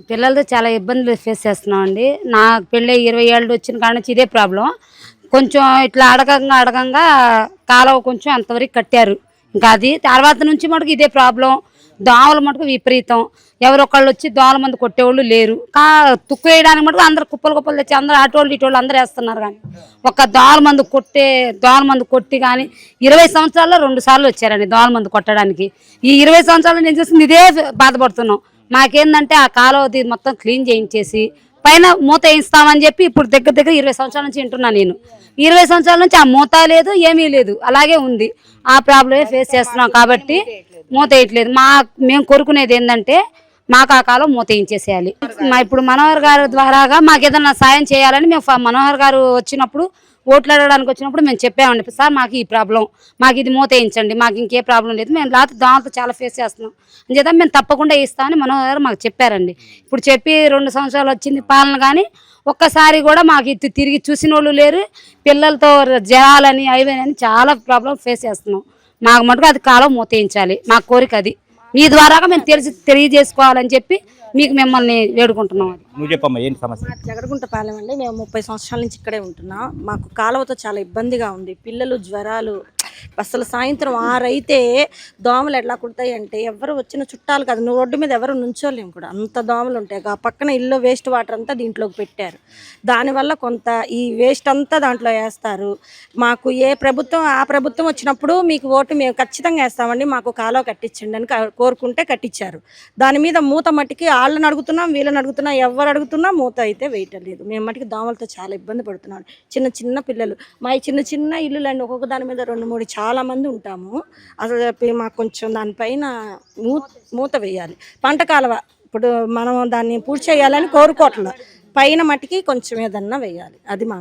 పిల్లలతో చాలా ఇబ్బందులు ఫేస్ చేస్తున్నామండి. నాకు పెళ్ళై 20 ఏళ్ళు వచ్చిన కాడ నుంచి ఇదే ప్రాబ్లం. కొంచెం ఇట్లా అడగంగా కాలువ కొంచెం అంతవరకు కట్టారు. ఇంకా అది తర్వాత నుంచి మటుకు ఇదే ప్రాబ్లం. దోమలు మటుకు విపరీతం. ఎవరొకళ్ళు వచ్చి దోమల మందు కొట్టేవాళ్ళు లేరు. తుక్కు వేయడానికి మటుకు అందరు కుప్పలు తెచ్చి అందరూ అటోళ్ళు ఇటోళ్ళు అందరూ వేస్తున్నారు. కానీ ఒక దోమల మందు కొట్టి కానీ 20 సంవత్సరాల్లో 2 సార్లు వచ్చారండి దోమల మందు కొట్టడానికి. ఈ 20 సంవత్సరాలు నేను చూసింది ఇదే బాధపడుతున్నాం. మాకేందంటే ఆ కాలువది మొత్తం క్లీన్ చేయించేసి పైన మూత వేయిస్తామని చెప్పి ఇప్పుడు దగ్గర 20 సంవత్సరాల నుంచి వింటున్నా నేను. 20 సంవత్సరాల నుంచి ఆ మూత లేదు, ఏమీ లేదు, అలాగే ఉంది. ఆ ప్రాబ్లమే ఫేస్ చేస్తున్నాం కాబట్టి మూత వేయట్లేదు. మేము కోరుకునేది ఏంటంటే మాకు ఆ కాలం మూత వేయించేసేయాలి. ఇప్పుడు మనోహర్ గారు ద్వారాగా మాకు ఏదన్నా సాయం చేయాలని మేము మనోహర్ గారు వచ్చినప్పుడు ఓట్లు అడగడానికి వచ్చినప్పుడు మేము చెప్పామండి, సార్ మాకు ఈ ప్రాబ్లం, మాకు ఇది మూత వేయించండి, మాకు ఇంకే ప్రాబ్లం లేదు, మేము లేకపోతే దోమలతో చాలా ఫేస్ చేస్తున్నాం అని చేద్దాం, మేము తప్పకుండా ఇస్తామని మనోహర్ గారు మాకు చెప్పారండి. ఇప్పుడు చెప్పి 2 సంవత్సరాలు వచ్చింది పాలన, కానీ ఒక్కసారి కూడా మాకు తిరిగి చూసిన వాళ్ళు లేరు. పిల్లలతో జ్వరాలని అయిపోయినని చాలా ప్రాబ్లం ఫేస్ చేస్తున్నాం. మాకు మటుకు అది కాలం మూత వేయించాలి, మా కోరిక అది. మీ ద్వారాగా మేము తెలియజేసుకోవాలని చెప్పి మీకు మిమ్మల్ని వేడుకుంటున్నాం. నువ్వు చెప్పమ్మా ఏంటి సమస్య? జగడగుంటపాలెం అండి. మేము 30 సంవత్సరాల నుంచి ఇక్కడే ఉంటున్నాం. మాకు కాలువతో చాలా ఇబ్బందిగా ఉంది. పిల్లలు జ్వరాలు, అసలు సాయంత్రం 6 అయితే దోమలు ఎట్లా కుడతాయి అంటే ఎవరు వచ్చిన చుట్టాలు కాదు, నువ్వు రోడ్డు మీద ఎవరు నుంచోలేము కూడా, అంత దోమలు ఉంటాయి. ఆ పక్కన ఇల్లు వేస్ట్ వాటర్ అంతా దీంట్లోకి పెట్టారు. దానివల్ల కొంత ఈ వేస్ట్ అంతా దాంట్లో వేస్తారు. మాకు ఏ ప్రభుత్వం ఆ ప్రభుత్వం వచ్చినప్పుడు మీకు ఓటు మేము ఖచ్చితంగా వేస్తామండి, మాకు కాలువ కట్టించండి అని కోరుకుంటే కట్టించారు. దాని మీద మూత మట్టికి వాళ్ళని అడుగుతున్నాం, వీళ్ళని అడుగుతున్నాం, ఎవరు అడుగుతున్నా మూత అయితే వేయటం లేదు. మేము మట్టికి దోమలతో చాలా ఇబ్బంది పడుతున్నాం. చిన్న పిల్లలు, మా చిన్న ఇల్లులండి, ఒక్కొక్క దాని మీద 2-3 చాలా మంది ఉంటాము. అసలు మాకు కొంచెం దానిపైన మూత వేయాలి. పంట కాలువ ఇప్పుడు మనం దాన్ని పూర్తి చేయాలని కోరుకోవట్లేదు, పైన మట్టికి కొంచెం ఏదన్నా వేయాలి, అది మాకు.